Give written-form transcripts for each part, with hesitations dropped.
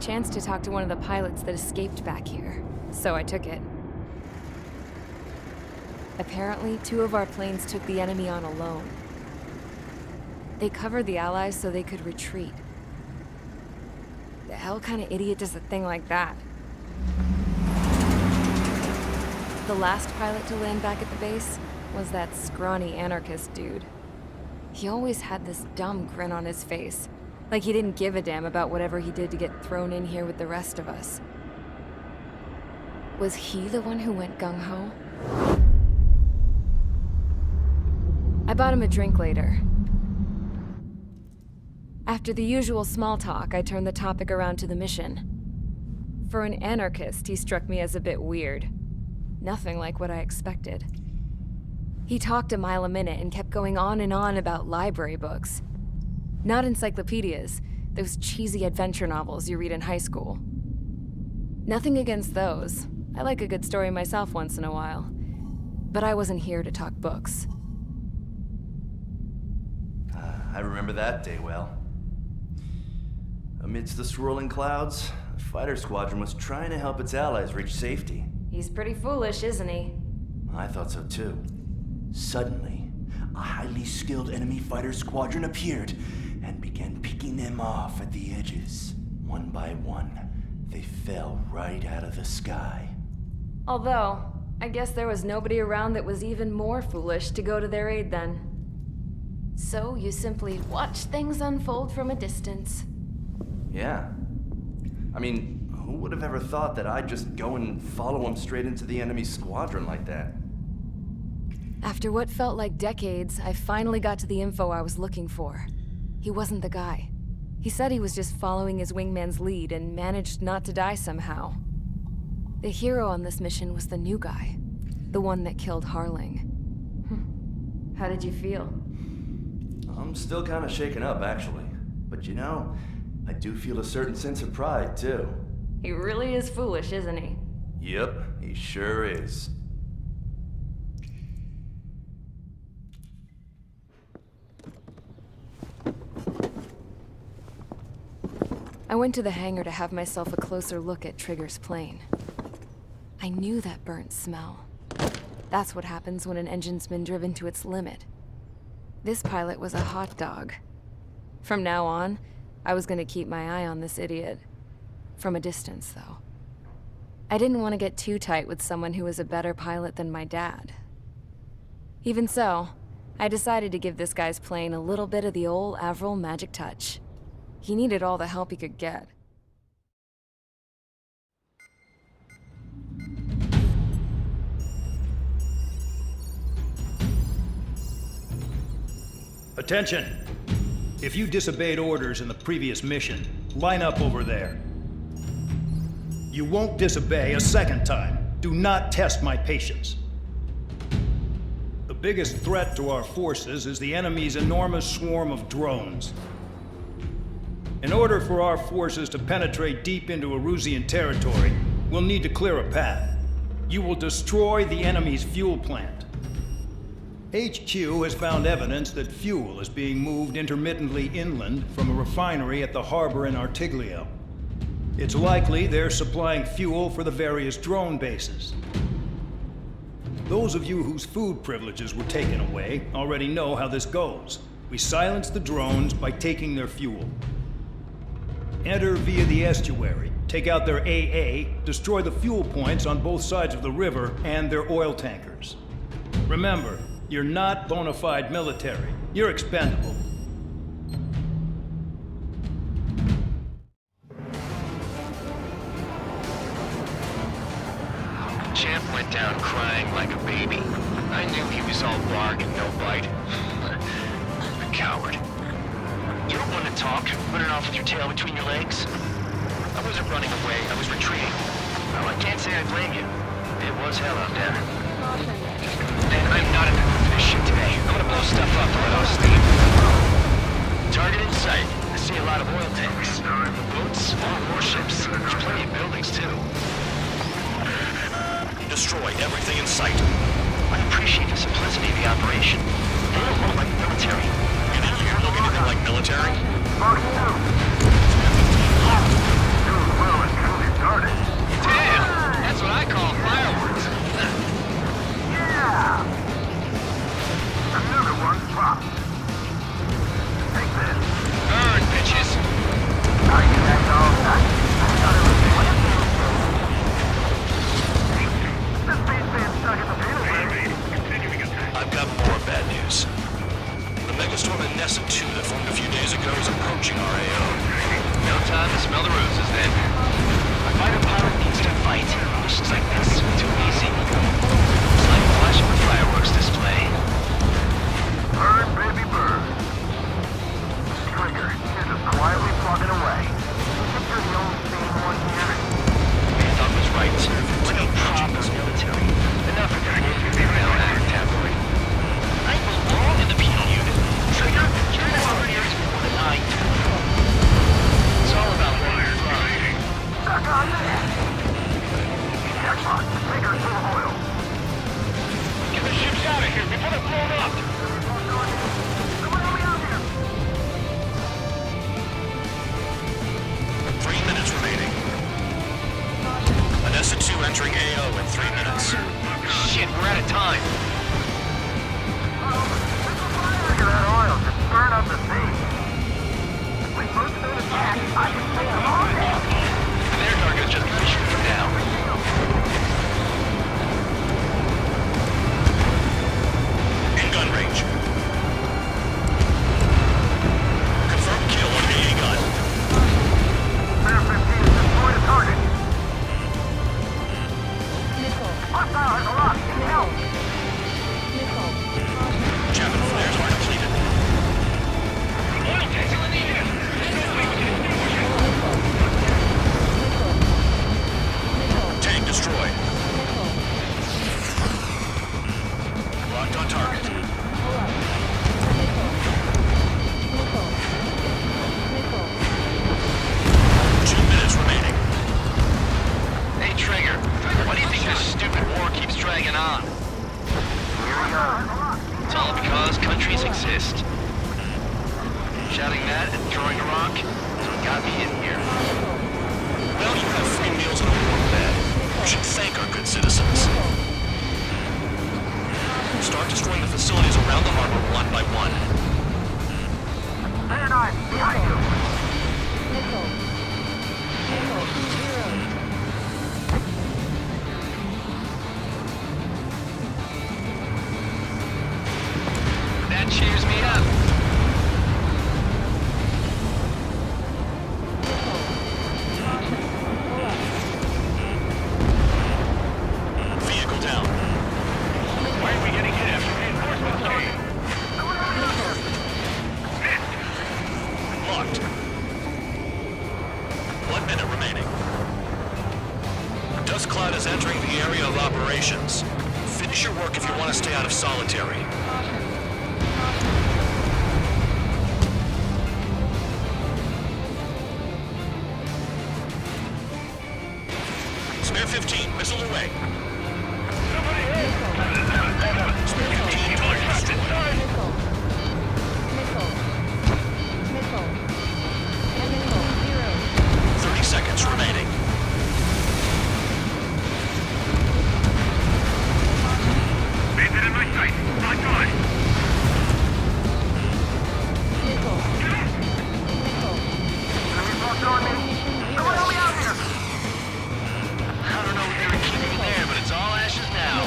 chance to talk to one of the pilots that escaped back here, so I took it. Apparently, 2 of our planes took the enemy on alone. They covered the Allies so they could retreat. The hell kind of idiot does a thing like that? The last pilot to land back at the base was that scrawny anarchist dude. He always had this dumb grin on his face, like he didn't give a damn about whatever he did to get thrown in here with the rest of us. Was he the one who went gung-ho? I bought him a drink later. After the usual small talk, I turned the topic around to the mission. For an anarchist, he struck me as a bit weird. Nothing like what I expected. He talked a mile a minute and kept going on and on about library books. Not encyclopedias, those cheesy adventure novels you read in high school. Nothing against those. I like a good story myself once in a while. But I wasn't here to talk books. I remember that day well. Amidst the swirling clouds, the fighter squadron was trying to help its allies reach safety. He's pretty foolish, isn't he? I thought so too. Suddenly, a highly skilled enemy fighter squadron appeared and began picking them off at the edges. One by one, they fell right out of the sky. Although, I guess there was nobody around that was even more foolish to go to their aid then. So you simply watch things unfold from a distance. Yeah. I mean, who would have ever thought that I'd just go and follow him straight into the enemy squadron like that? After what felt like decades, I finally got to the info I was looking for. He wasn't the guy. He said he was just following his wingman's lead and managed not to die somehow. The hero on this mission was the new guy. The one that killed Harling. How did you feel? I'm still kind of shaken up, actually. But you know, I do feel a certain sense of pride, too. He really is foolish, isn't he? Yep, he sure is. I went to the hangar to have myself a closer look at Trigger's plane. I knew that burnt smell. That's what happens when an engine's been driven to its limit. This pilot was a hot dog. From now on, I was gonna keep my eye on this idiot. From a distance, though. I didn't want to get too tight with someone who was a better pilot than my dad. Even so, I decided to give this guy's plane a little bit of the old Avril magic touch. He needed all the help he could get. Attention! If you disobeyed orders in the previous mission, line up over there. You won't disobey a second time. Do not test my patience. The biggest threat to our forces is the enemy's enormous swarm of drones. In order for our forces to penetrate deep into Erusian territory, we'll need to clear a path. You will destroy the enemy's fuel plant. HQ has found evidence that fuel is being moved intermittently inland from a refinery at the harbor in Artiglio. It's likely they're supplying fuel for the various drone bases. Those of you whose food privileges were taken away already know how this goes. We silence the drones by taking their fuel. Enter via the estuary, take out their AA, destroy the fuel points on both sides of the river and their oil tankers. Remember, you're not bona fide military. You're expendable. Champ went down crying like a baby. I knew he was all bark and no bite. A coward. You don't want to talk, running off with your tail between your legs? I wasn't running away, I was retreating. Well, I can't say I blame you. It was hell out there. And I'm not in the mood for this shit today. I'm gonna blow stuff up to let off steam. Target in sight. I see a lot of oil tanks. Boats, more warships. There's plenty of buildings, too. Destroy everything in sight. I appreciate the simplicity of the operation. They don't look like military. You think you look anything like military? is approaching our AO. No time to smell the roses then. A fighter pilot needs to fight. Missions like this are too easy. It's like flashing a fireworks display. Burn, baby, burn. Trigger, you're just quietly plugging away. You think you're the only sane one here? Doug was right. We need proper military. Enough of that. Now act, tabloid. I belong in the penal unit. Trigger, you're in our ears for the night. It's all about where you're from. Stuck on that. Jackpot, Trigger's full of oil. Get the ships out of here before they're blown up. Come on, me out here. 3 minutes remaining. Anessa 2 entering AO in 3 minutes. Shit, we're out of time. Look at that oil, just burn up the sea. When most of those attack, I can see them all now. Their target's just gonna shoot them down. In gun range. Confirm kill on AA gun. Bear 15 has destroyed a target. Hostile has a lock. Need help. Chapman flares are depleted. Oil tanks are in the air. There's no way we can extinguish it. Tank destroyed. Locked on target. 2 minutes remaining. Hey, Trigger, why do you think this stupid war keeps dragging on? It's all because countries exist. Shouting that and throwing a rock is what got me in here. Well, you have free meals and a warm bed. You should thank our good citizens. Start destroying the facilities around the harbor one by one. Bear 9, behind you. That cheers me up. Vehicle down. Why are we getting hit after reinforcements came? Locked. 1 minute remaining. Dust cloud is entering the area of operations. Finish your work if you want to stay out of solitary. Spare 15, missile away. Spare 15, target destroyed. 30 seconds remaining. Bandit in my sight. Not good. Enemy posted on me. Someone help me out here. I don't know what they were keeping there, but it's all ashes now.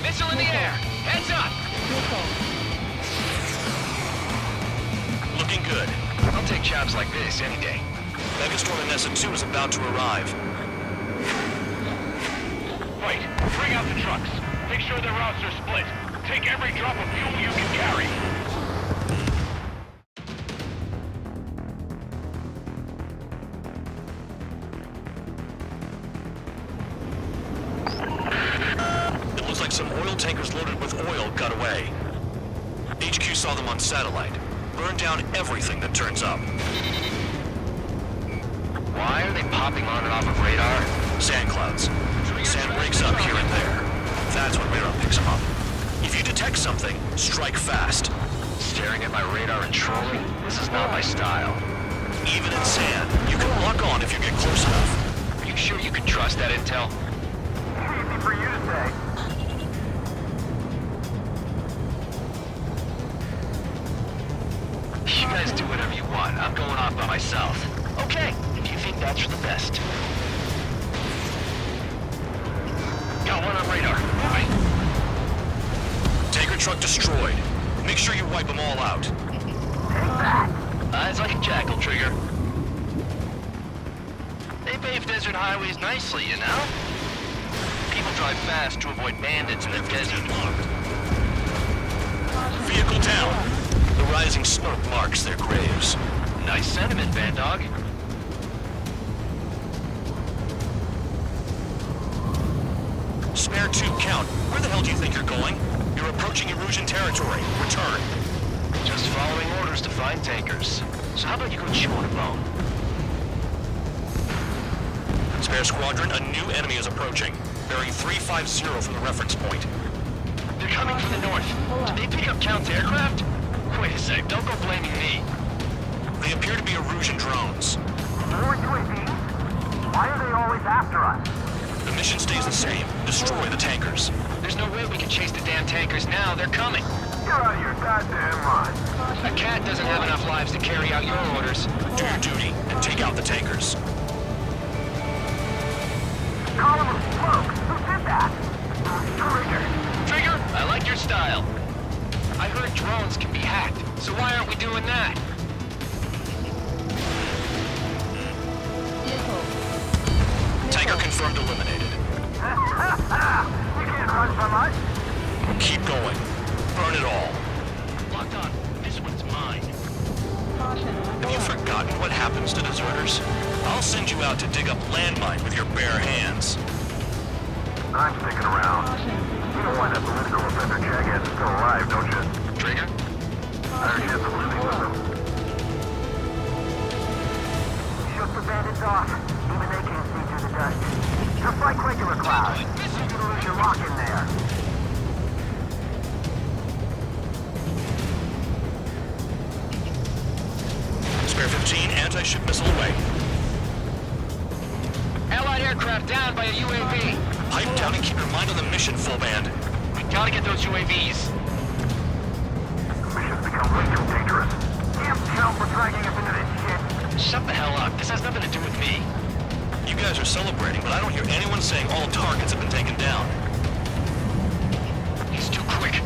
Missile in the air! Heads up! Looking good. I'll take jobs like this any day. Megastorm Anessa 2 is about to arrive. Wait, bring out the trucks. Make sure their routes are split. Take every drop of fuel you can carry. It looks like some oil tankers loaded with oil got away. HQ saw them on satellite. Burned down everything that turns up. Why are they popping on and off of radar? Sand clouds. Sand breaks up here and there. That's when radar picks them up. If you detect something, strike fast. Staring at my radar and trolling? This is not my style. Even in sand, you can lock on if you get close enough. Are you sure you can trust that intel? Easy for you to say. You guys do whatever you want. I'm going off by myself. Okay, if you think that's for the best. Got one on radar. Moving. truck destroyed. Make sure you wipe them all out. Eyes like a jackal, Trigger. They pave desert highways nicely, you know? People drive fast to avoid bandits in the desert. Vehicle down. The rising smoke marks their graves. Nice sentiment, Bandog. Spare 2, Count. Where the hell do you think you're going? You're approaching Erusian territory. Return. Just following orders to find tankers. So how about you go chew on a bone? Spare Squadron, a new enemy is approaching. Bearing 350 from the reference point. They're coming from the north. Did they pick up Count's aircraft? Wait a sec, don't go blaming me. They appear to be Erusian drones. More UAVs? Why are they always after us? The mission stays the same. Destroy the tankers. There's no way we can chase the damn tankers now. They're coming. You're out of your goddamn mind. A cat doesn't have enough lives to carry out your orders. Do your duty and take out the tankers. Column of smoke. Who did that? Trigger. Trigger, I like your style. I heard drones can be hacked, so why aren't we doing that? Tanker confirmed eliminated. You can't run from us. Keep going. Burn it all. Locked on. This one's mine. Have you forgotten what happens to deserters? I'll send you out to dig up landmine with your bare hands. I'm sticking around. You don't want that political offender Chaghead is still alive, don't you? Trigger? Better chance of living with him. Shook the bandits off. Even they can't see through the dust. Just like regular clouds. You can lose your lock in there. Spare 15, anti-ship missile away. Allied aircraft down by a UAV. Pipe down and keep your mind on the mission, full band. We gotta get those UAVs. The mission's become way too dangerous. Damn Count for dragging us into this shit. Shut the hell up. This has nothing to do with me. You guys are celebrating, but I don't hear anyone saying all targets have been taken down. He's too quick.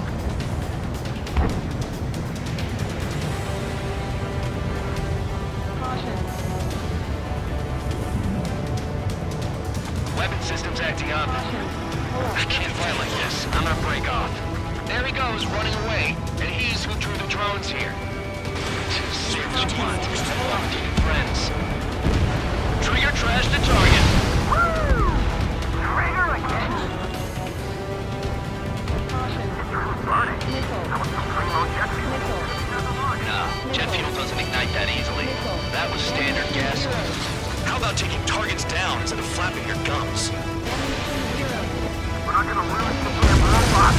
Weapon system's acting up. I can't fight like this. I'm gonna break off. There he goes, running away. And he's who drew the drones here. Two savage ones. Friends. Trigger trashed the target. Woo! Trigger again? It's burning. That was some primo jet fuel. Nah, jet fuel doesn't ignite that easily. That was standard gas. How about taking targets down instead of flapping your gums? We're not gonna lose the damn robot.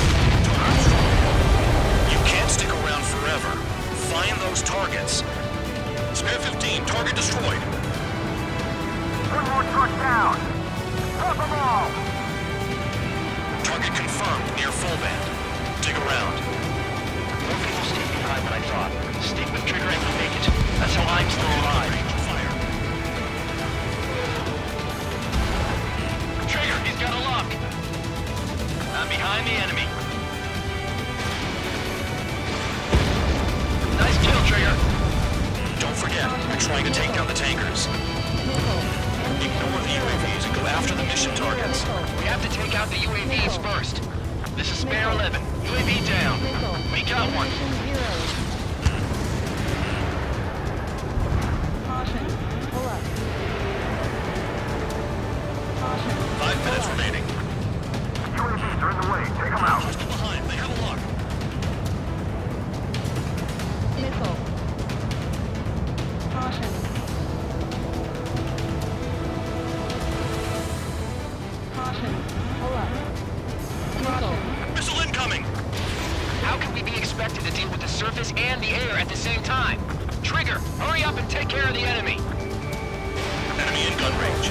You can't stick around forever. Find those targets. Spare 15, target destroyed. One more truck down. Drop them all. Target confirmed near full band. Dig around. More people stayed behind than I thought. Stick with Trigger and we'll make it. That's how I'm still alive. Fire. Trigger, he's got a lock. I'm behind the enemy. Nice kill, Trigger. Don't forget, you're trying to take down the tankers. Ignore the UAVs and go after the mission targets. We have to take out the UAVs first. This is Spare 11. UAV down. We got one. Five minutes remaining. UAVs are in the way. Take them out. Just go behind. They have a lock. Missile incoming. How can we be expected to deal with the surface and the air at the same time? Trigger, hurry up and take care of the enemy. Enemy in gun range.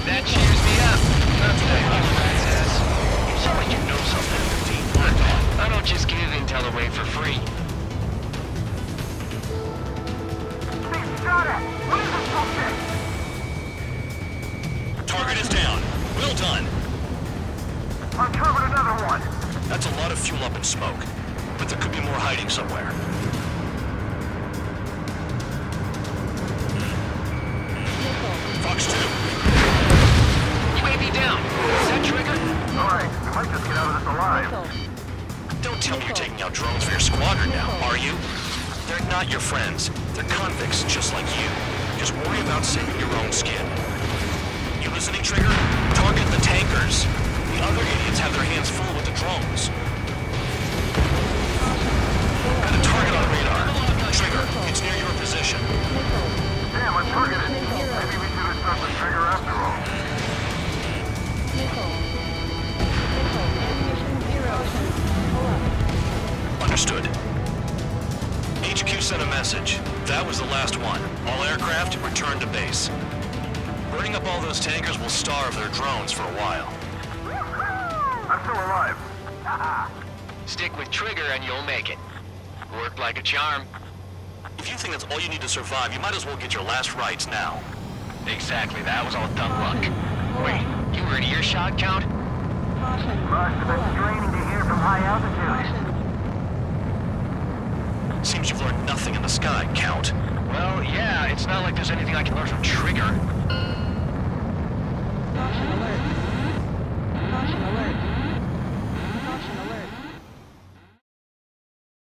That cheers me up. Not today, rat's ass. You sound like you know something. I don't just give intel away for free. They shot at. What is this bullshit? Target is down. Well done. Uncovered another one. That's a lot to fuel up and smoke, but there could be more hiding somewhere. Fox 2. UAV down. Is that Trigger? Alright, we might just get out of this alive. Don't tell me you're taking out drones for your squadron now, are you? They're not your friends. They're convicts just like you. Just worry about saving your own skin. You listening, Trigger? Target the tankers. The other idiots have their hands full with the drones. Got a target on radar. Trigger, it's near your position. Damn, I'm targeted. Maybe we should have stuck with Trigger after all. Understood. HQ sent a message. That was the last one. All aircraft, return to base. Burning up all those tankers will starve their drones for a while. I'm still alive. Stick with Trigger and you'll make it. Worked like a charm. If you think that's all you need to survive, you might as well get your last rites now. Exactly, that was all dumb luck. Wait, you were in earshot, Count? Must have been straining to hear from high altitude. Seems you've learned nothing in the sky, Count. Well, yeah, it's not like there's anything I can learn from Trigger. Caution alert.